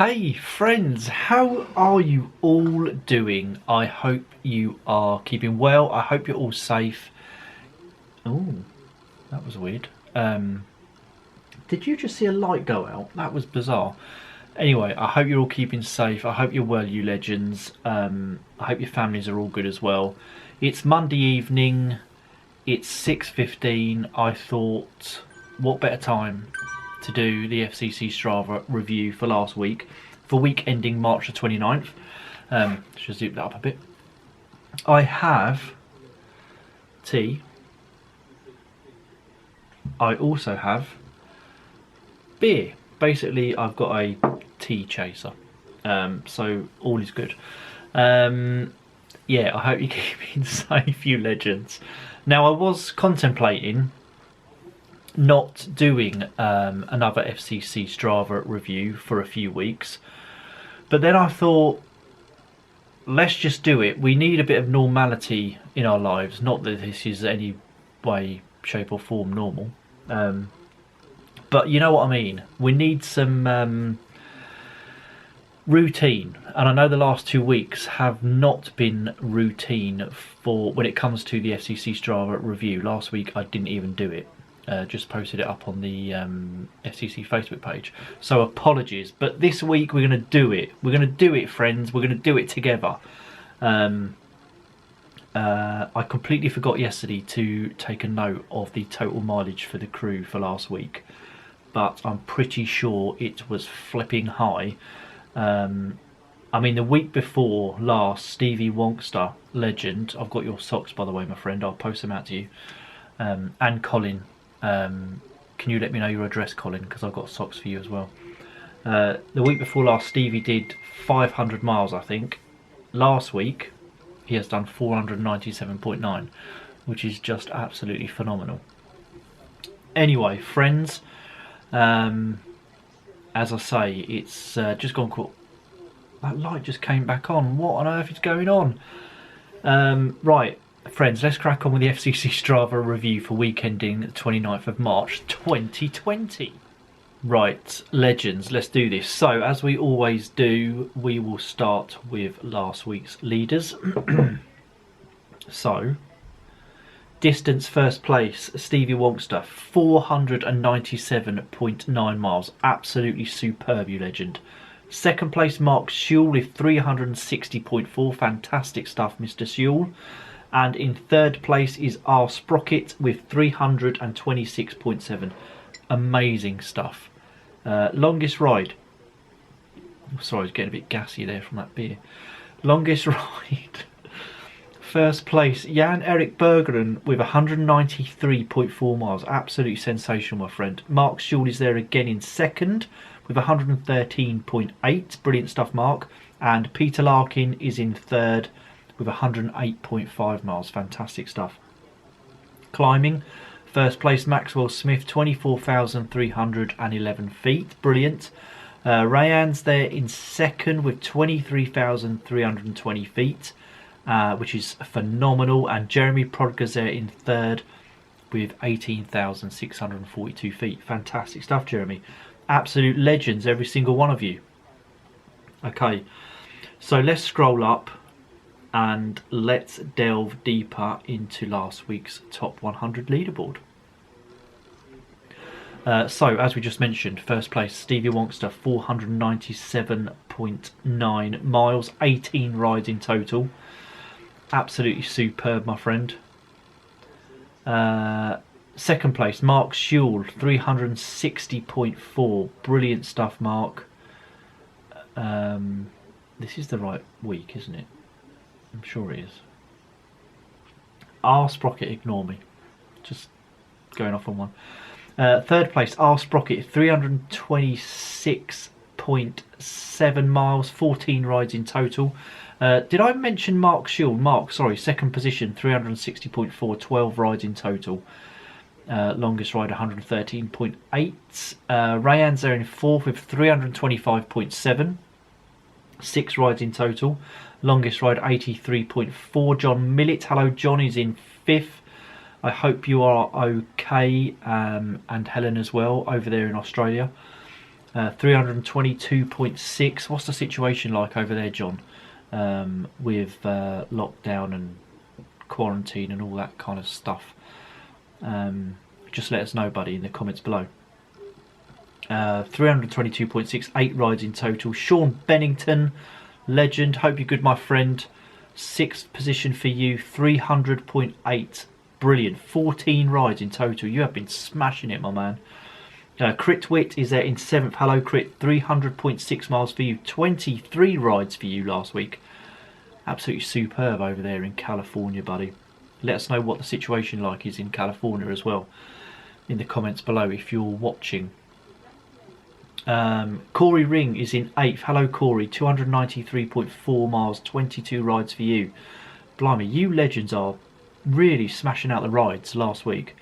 Hey friends, how are you all doing? I hope you are keeping well. I hope you're all safe. Oh, that was weird. Did you just see a light go out? That was bizarre. Anyway, I hope you're all keeping safe. I hope you're well, you legends. I hope your families are all good as well. It's Monday evening. It's 6:15. I thought, what better time to do the FCC Strava review for last week, for week ending March the 29th. Should zoom that up a bit. I have tea. I also have beer. Basically, I've got a tea chaser. So all is good. Yeah, I hope you're keeping safe, you legends. Now, I was contemplating not doing another FCC Strava review for a few weeks, but then I thought, let's just do it. We need a bit of normality in our lives. Not that this is any way, shape or form normal, but you know what I mean. We need some routine, and I know the last 2 weeks have not been routine for when it comes to the FCC Strava review. Last week I didn't even do it. Just posted it up on the FCC Facebook page, so apologies, but this week we're going to do it. We're going to do it, friends. We're going to do it together. I completely forgot yesterday to take a note of the total mileage for the crew for last week, but I'm pretty sure it was flipping high. I mean, the week before last, Stevie Wonkster, legend, I've got your socks by the way, my friend, I'll post them out to you, and Colin. Can you let me know your address, Colin, because I've got socks for you as well. The week before last, Stevie did 500 miles, I think. Last week he has done 497.9, which is just absolutely phenomenal. Anyway, friends, as I say, it's just gone cool. That light just came back on. What on earth is going on? Right, friends, let's crack on with the FCC Strava review for week ending 29th of March 2020. Right, legends, let's do this. So, as we always do, we will start with last week's leaders. So, distance first place, Stevie Wonkster, 497.9 miles. Absolutely superb, you legend. Second place, Mark Sewell with 360.4. Fantastic stuff, Mr. Sewell. And in third place is R. Sprocket with 326.7. Amazing stuff. Longest ride. Sorry, I was getting a bit gassy there from that beer. Longest ride. First place, Jan Erik Berggren with 193.4 miles. Absolutely sensational, my friend. Mark Sewell is there again in second with 113.8. Brilliant stuff, Mark. And Peter Larkin is in third with 108.5 miles. Fantastic stuff. Climbing, first place, Maxwell Smith, 24,311 feet. Brilliant. Rayan's there in second with 23,320 feet. Which is phenomenal, and Jeremy Prodger's there in third with 18,642 feet. Fantastic stuff, Jeremy. Absolute legends, every single one of you. Okay, so let's scroll up and let's delve deeper into last week's top 100 leaderboard. So, as we just mentioned, first place, Stevie Wonkster, 497.9 miles, 18 rides in total. Absolutely superb, my friend. Second place, Mark Sewell, 360.4. Brilliant stuff, Mark. This is the right week, isn't it? I'm sure it is. R. Sprocket, ignore me. Just going off on one. Third place, R. Sprocket, 326.7 miles, 14 rides in total. Did I mention Mark Sewell? Mark, sorry, second position, 360.4, 12 rides in total. Longest ride, 113.8. Rayan's there in fourth with 325.7, 6 rides in total. Longest ride, 83.4. John Millett, hello John, is in fifth. I hope you are okay, and Helen as well over there in Australia. 322.6. What's the situation like over there, John, with lockdown and quarantine and all that kind of stuff? Just let us know, buddy, in the comments below. 322.6, 8 rides in total. Sean Bennington, legend, hope you're good, my friend. 6th position for you, 300.8, brilliant. 14 rides in total. You have been smashing it, my man. Crit Wit is there in 7th. Hello, Crit. 300.6 miles for you. 23 rides for you last week. Absolutely superb over there in California, buddy. Let us know what the situation like is in California as well in the comments below if you're watching. Corey Ring is in 8th. Hello, Corey. 293.4 miles. 22 rides for you. Blimey, you legends are really smashing out the rides last week.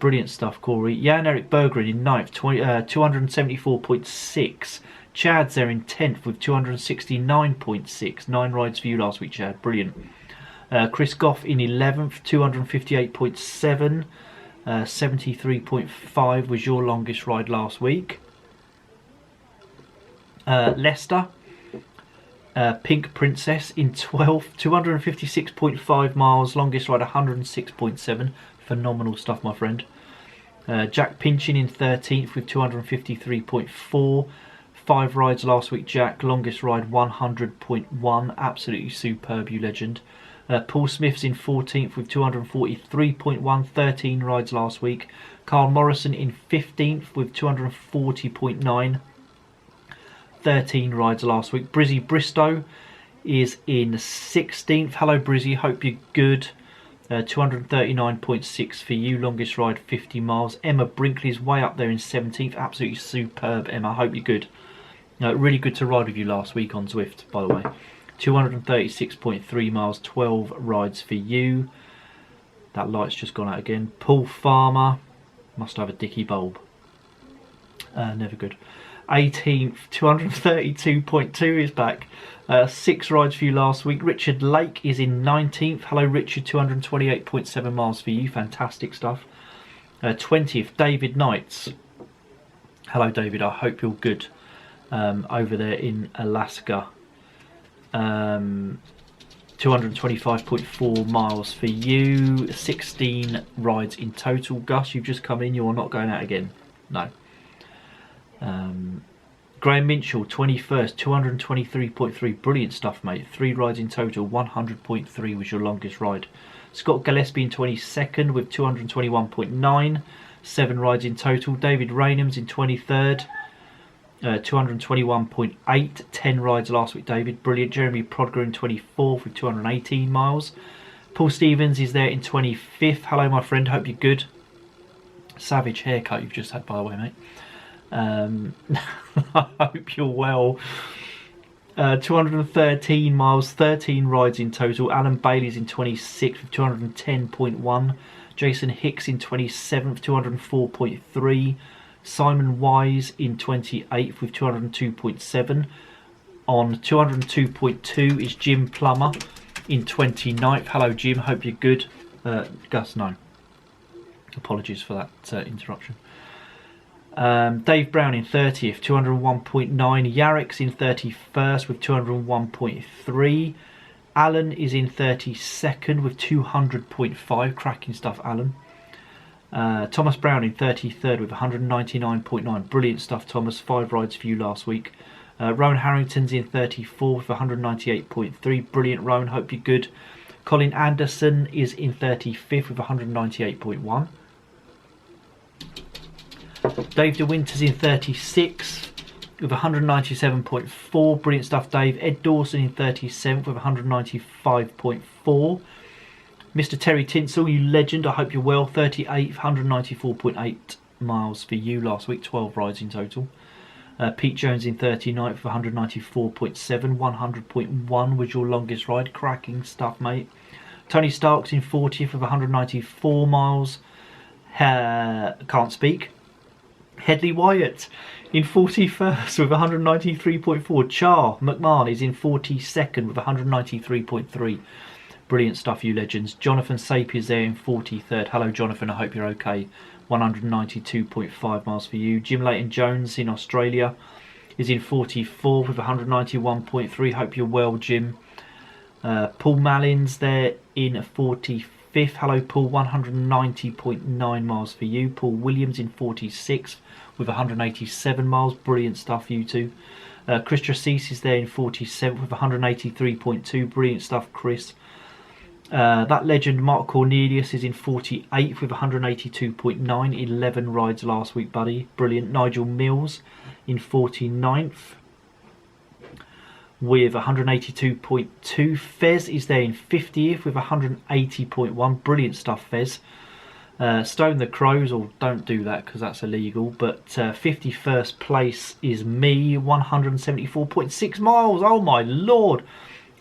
Brilliant stuff, Corey. Jan Eric Bergerin in 9th, 274.6. Chad's there in 10th with 269.6. 9 rides for you last week, Chad. Brilliant. Chris Goff in 11th, 258.7. 73.5 was your longest ride last week. Leicester, Pink Princess in 12th, 256.5 miles. Longest ride, 106.7. Phenomenal stuff, my friend. Jack Pinchin in 13th with 253.4. 5 rides last week, Jack. Longest ride, 100.1. Absolutely superb, you legend. Paul Smith's in 14th with 243.1. 13 rides last week. Carl Morrison in 15th with 240.9. 13 rides last week. Brizzy Bristow is in 16th. Hello, Brizzy. Hope you're good. 239.6 for you. Longest ride, 50 miles. Emma Brinkley's way up there in 17th. Absolutely superb, Emma. Hope you're good. Really good to ride with you last week on Zwift, by the way. 236.3 miles. 12 rides for you. That light's just gone out again. Paul Farmer. Must have a dicky bulb. Never good. 18th, 232.2 is back. 6 rides for you last week. Richard Lake is in 19th. Hello, Richard. 228.7 miles for you. Fantastic stuff. 20th, David Knights. Hello, David. I hope you're good over there in Alaska. 225.4 miles for you. 16 rides in total. Gus, you've just come in. You're not going out again. No. Graham Minchell, 21st, 223.3. Brilliant stuff, mate. 3 rides in total. 100.3 was your longest ride. Scott Gillespie in 22nd with 221.9. 7 rides in total. David Raynhams in 23rd. 221.8. 10 rides last week, David. Brilliant. Jeremy Prodger in 24th with 218 miles. Paul Stevens is there in 25th. Hello, my friend. Hope you're good. Savage haircut you've just had, by the way, mate. I hope you're well. 213 miles, 13 rides in total. Alan Bailey's in 26th with 210.1. Jason Hicks in 27th, 204.3. Simon Wise in 28th with 202.7. On 202.2 is Jim Plummer in 29th. Hello, Jim. Hope you're good. Gus, no. Apologies for that interruption. Dave Brown in 30th, 201.9. Yarrick's in 31st with 201.3. Alan is in 32nd with 200.5. Cracking stuff, Alan. Thomas Brown in 33rd with 199.9. Brilliant stuff, Thomas. 5 rides for you last week. Rowan Harrington's in 34th with 198.3. Brilliant, Rowan. Hope you're good. Colin Anderson is in 35th with 198.1. Dave De Winter's in 36th with 197.4. Brilliant stuff, Dave. Ed Dawson in 37th with 195.4. Mr. Terry Tinsel, you legend. I hope you're well. 38th, 194.8 miles for you last week. 12 rides in total. Pete Jones in 39th with 194.7. 100.1 was your longest ride. Cracking stuff, mate. Tony Starks in 40th with 194 miles. Can't speak. Headley Wyatt in 41st with 193.4. Char McMahon is in 42nd with 193.3. Brilliant stuff, you legends. Jonathan Sapier's there in 43rd. Hello, Jonathan. I hope you're okay 192.5 miles for you. Jim Leighton Jones in Australia is in 44th with 191.3. Hope you're well, Jim. Paul Mallin's there in 45th. Hello, Paul. 190.9 miles for you. Paul Williams in 46th with 187 miles. Brilliant stuff, you two. Chris Tracis is there in 47th with 183.2. Brilliant stuff, Chris. That legend Mark Cornelius is in 48th with 182.9. 11 rides last week, buddy. Brilliant. Nigel Mills in 49th with 182.2. Fez is there in 50th with 180.1. Brilliant stuff, Fez. Stone the Crows, or don't do that because that's illegal, but 51st place is me, 174.6 miles. Oh my lord,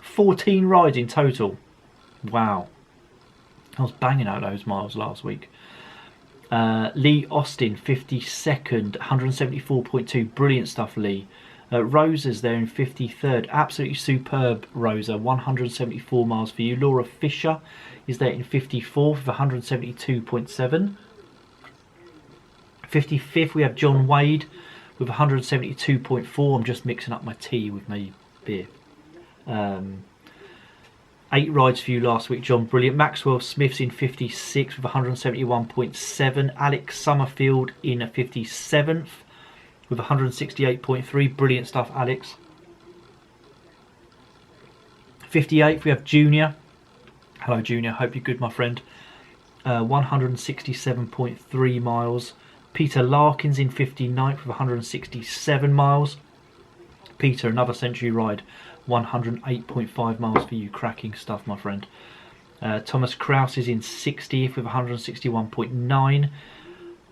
14 rides in total. Wow, I was banging out those miles last week. Lee Austin, 52nd, 174.2. Brilliant stuff, Lee. Rosa's there in 53rd. Absolutely superb, Rosa. 174 miles for you. Laura Fisher is there in 54th with 172.7. 55th, we have John Wade with 172.4. I'm just mixing up my tea with my beer. 8 rides for you last week, John. Brilliant. Maxwell Smith's in 56th with 171.7. Alex Summerfield in 57th with 168.3. Brilliant stuff, Alex. 58th, we have Junior. Hello, Junior. Hope you're good, my friend. 167.3 miles. Peter Larkins in 59th with 167 miles. Peter, another century ride. 108.5 miles for you. Cracking stuff, my friend. Thomas Kraus is in 60th with 161.9.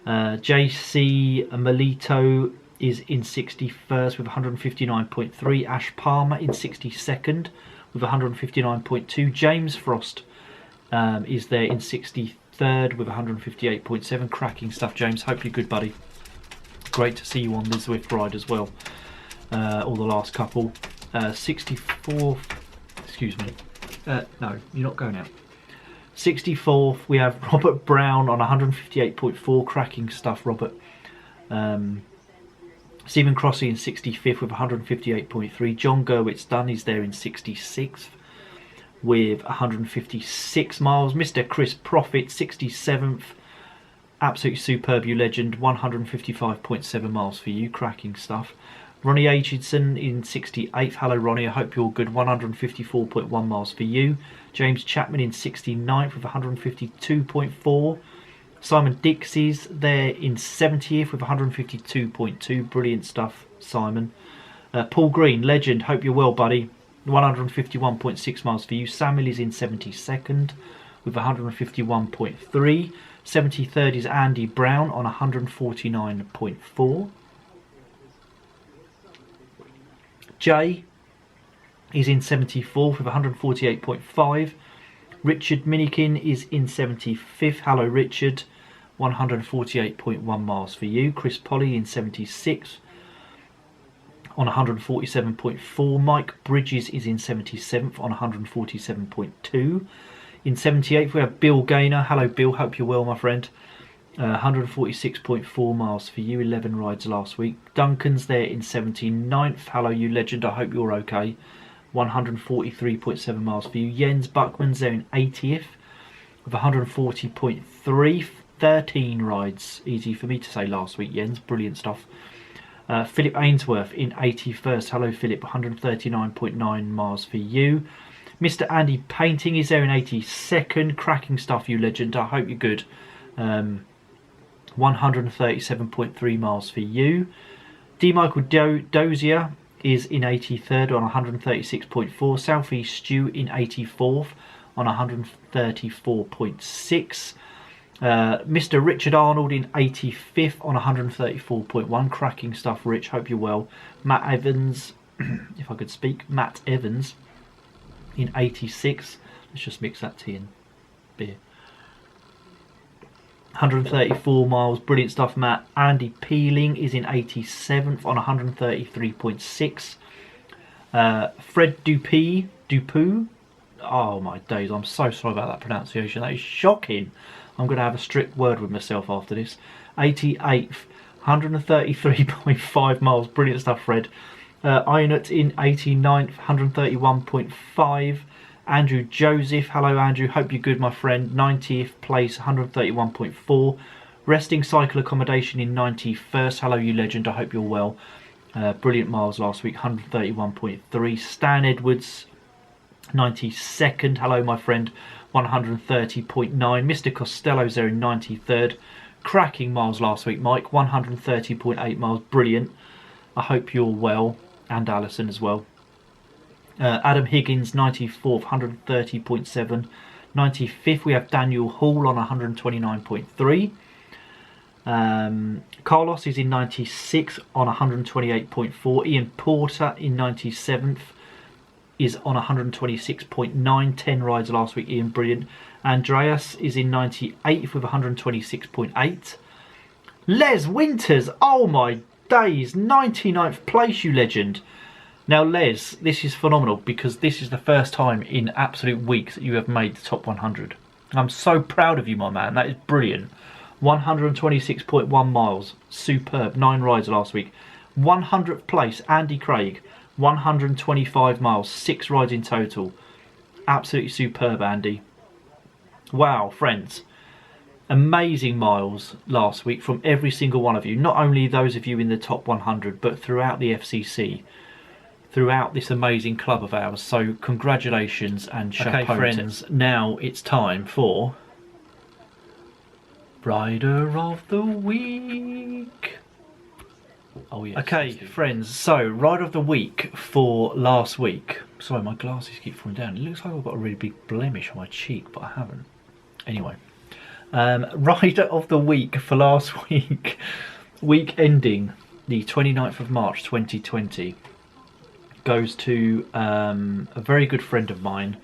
JC Melito is in 61st with 159.3. Ash Palmer in 62nd with 159.2. James Frost is there in 63rd with 158.7. Cracking stuff, James. Hope you're good, buddy. Great to see you on the Zwift ride as well. All the last couple. 64th, excuse me, no, you're not going out. 64th, we have Robert Brown on 158.4. Cracking stuff, Robert. Stephen Crossy in 65th with 158.3. John Gerwitz Dunn is there in 66th with 156 miles. Mr. Chris Profit, 67th. Absolutely superb, you legend. 155.7 miles for you. Cracking stuff. Ronnie Aitchison in 68th. Hello, Ronnie. I hope you're good. 154.1 miles for you. James Chapman in 69th with 152.4. Simon Dixie's there in 70th with 152.2. Brilliant stuff, Simon. Paul Green, legend. Hope you're well, buddy. 151.6 miles for you. Samuel is in 72nd with 151.3. 73rd is Andy Brown on 149.4. Jay is in 74th with 148.5. Richard Minikin is in 75th. Hello, Richard. 148.1 miles for you. Chris Polly in 76th on 147.4. Mike Bridges is in 77th on 147.2. In 78th, we have Bill Gaynor. Hello, Bill. Hope you're well, my friend. 146.4 miles for you. 11 rides last week. Duncan's there in 79th. Hello, you legend. I hope you're okay. 143.7 miles for you. Jens Buckman's there in 80th with 140.3. 13 rides. Easy for me to say last week, Jens. Brilliant stuff. Philip Ainsworth in 81st. Hello, Philip. 139.9 miles for you. Mr. Andy Painting is there in 82nd. Cracking stuff, you legend. I hope you're good. 137.3 miles for you. D. Michael Dozier is in 83rd on 136.4. Southeast Stew in 84th on 134.6. Mr. Richard Arnold in 85th on 134.1. Cracking stuff, Rich. Hope you're well. Matt Evans, if I could speak, Matt Evans in 86. Let's just mix that tea and beer. 134 miles. Brilliant stuff, Matt. Andy Peeling is in 87th on 133.6. Fred Dupu. Oh my days, I'm so sorry about that pronunciation. That is shocking. I'm going to have a strict word with myself after this. 88th, 133.5 miles. Brilliant stuff, Fred. Ionut in 89th, 131.5. Andrew Joseph, hello Andrew, hope you're good my friend. 90th place, 131.4. Resting Cycle Accommodation in 91st, hello you legend, I hope you're well. Brilliant miles last week, 131.3. Stan Edwards, 92nd, hello my friend, 130.9. Mr Costello's there in 93rd. Cracking miles last week, Mike, 130.8 miles, brilliant. I hope you're well, and Alison as well. Adam Higgins, 94th, 130.7. 95th, we have Daniel Hall on 129.3. Carlos is in 96th on 128.4. Ian Porter in 97th is on 126.9. 10 rides last week, Ian, brilliant. Andreas is in 98th with 126.8. Les Winters, oh my days, 99th place, you legend. Now Les, this is phenomenal because this is the first time in absolute weeks that you have made the top 100. I'm so proud of you, my man. That is brilliant. 126.1 miles, superb. 9 rides last week. 100th place, Andy Craig, 125 miles, 6 rides in total. Absolutely superb, Andy. Wow, friends. Amazing miles last week from every single one of you. Not only those of you in the top 100, but throughout the FCC. Throughout this amazing club of ours. So congratulations and chapeau. Okay, friends, now it's time for Rider of the Week. Oh yes. Okay, friends, so Rider of the Week for last week. Sorry, my glasses keep falling down. It looks like I've got a really big blemish on my cheek, but I haven't. Anyway, Rider of the Week for last week, week ending the 29th of March 2020, goes to a very good friend of mine,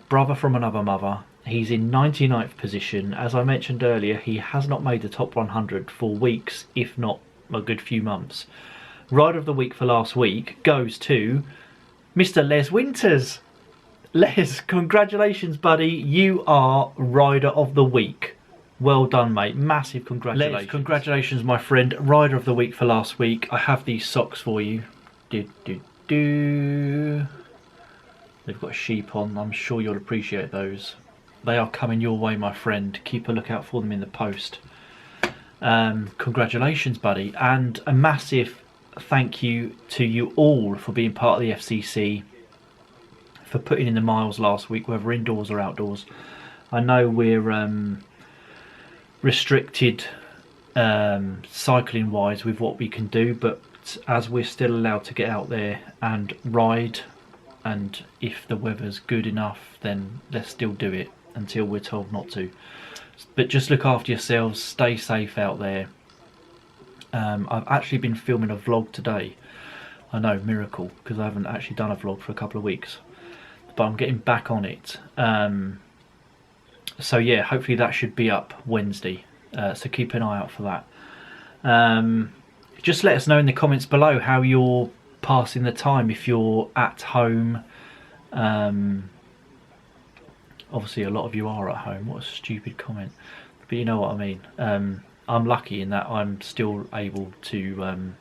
brother from another mother. He's in 99th position. As I mentioned earlier, he has not made the top 100 for weeks, if not a good few months. Rider of the Week for last week goes to Mr. Les Winters. Les, congratulations, buddy. You are Rider of the Week. Well done, mate. Massive congratulations. Les, congratulations, my friend. Rider of the Week for last week. I have these socks for you. They've got a sheep on. I'm sure you'll appreciate those. They are coming your way, my friend. Keep a lookout for them in the post. Congratulations, buddy. And a massive thank you to you all for being part of the FCC, for putting in the miles last week, whether indoors or outdoors. I know we're restricted cycling wise with what we can do, but as we're still allowed to get out there and ride, and if the weather's good enough, then let's still do it until we're told not to. But just look after yourselves, stay safe out there. I've actually been filming a vlog today. I know, miracle, because I haven't actually done a vlog for a couple of weeks, but I'm getting back on it. So yeah, hopefully that should be up Wednesday, so keep an eye out for that. Just let us know in the comments below how you're passing the time, if you're at home. Obviously a lot of you are at home. What a stupid comment, but you know what I mean. I'm lucky in that I'm still able to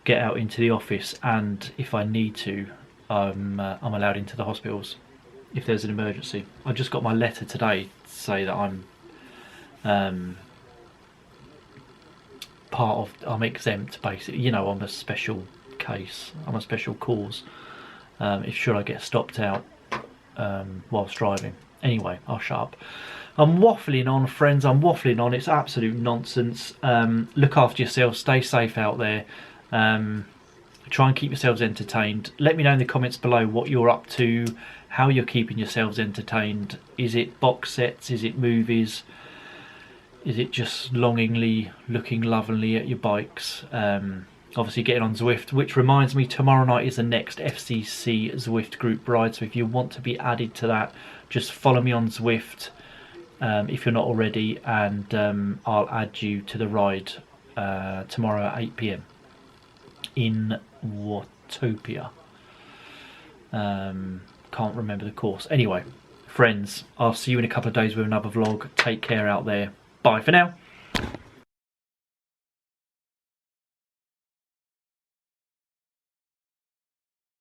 get out into the office, and if I need to, I'm allowed into the hospitals if there's an emergency. I just got my letter today to say that I'm I'm exempt, basically. You know, I'm a special case, I'm a special cause, if should I get stopped out whilst driving. Anyway, I'll shut up. I'm waffling on, friends, I'm waffling on. It's absolute nonsense. Look after yourselves, stay safe out there. Try and keep yourselves entertained. Let me know in the comments below what you're up to, how you're keeping yourselves entertained. Is it box sets, is it movies? Is it just longingly looking lovingly at your bikes? Obviously getting on Zwift, which reminds me, tomorrow night is the next FCC Zwift group ride. So if you want to be added to that, just follow me on Zwift if you're not already, and I'll add you to the ride tomorrow at 8 PM in Watopia. Can't remember the course. Anyway, Friends, I'll see you in a couple of days with another vlog. Take care out there. Bye for now.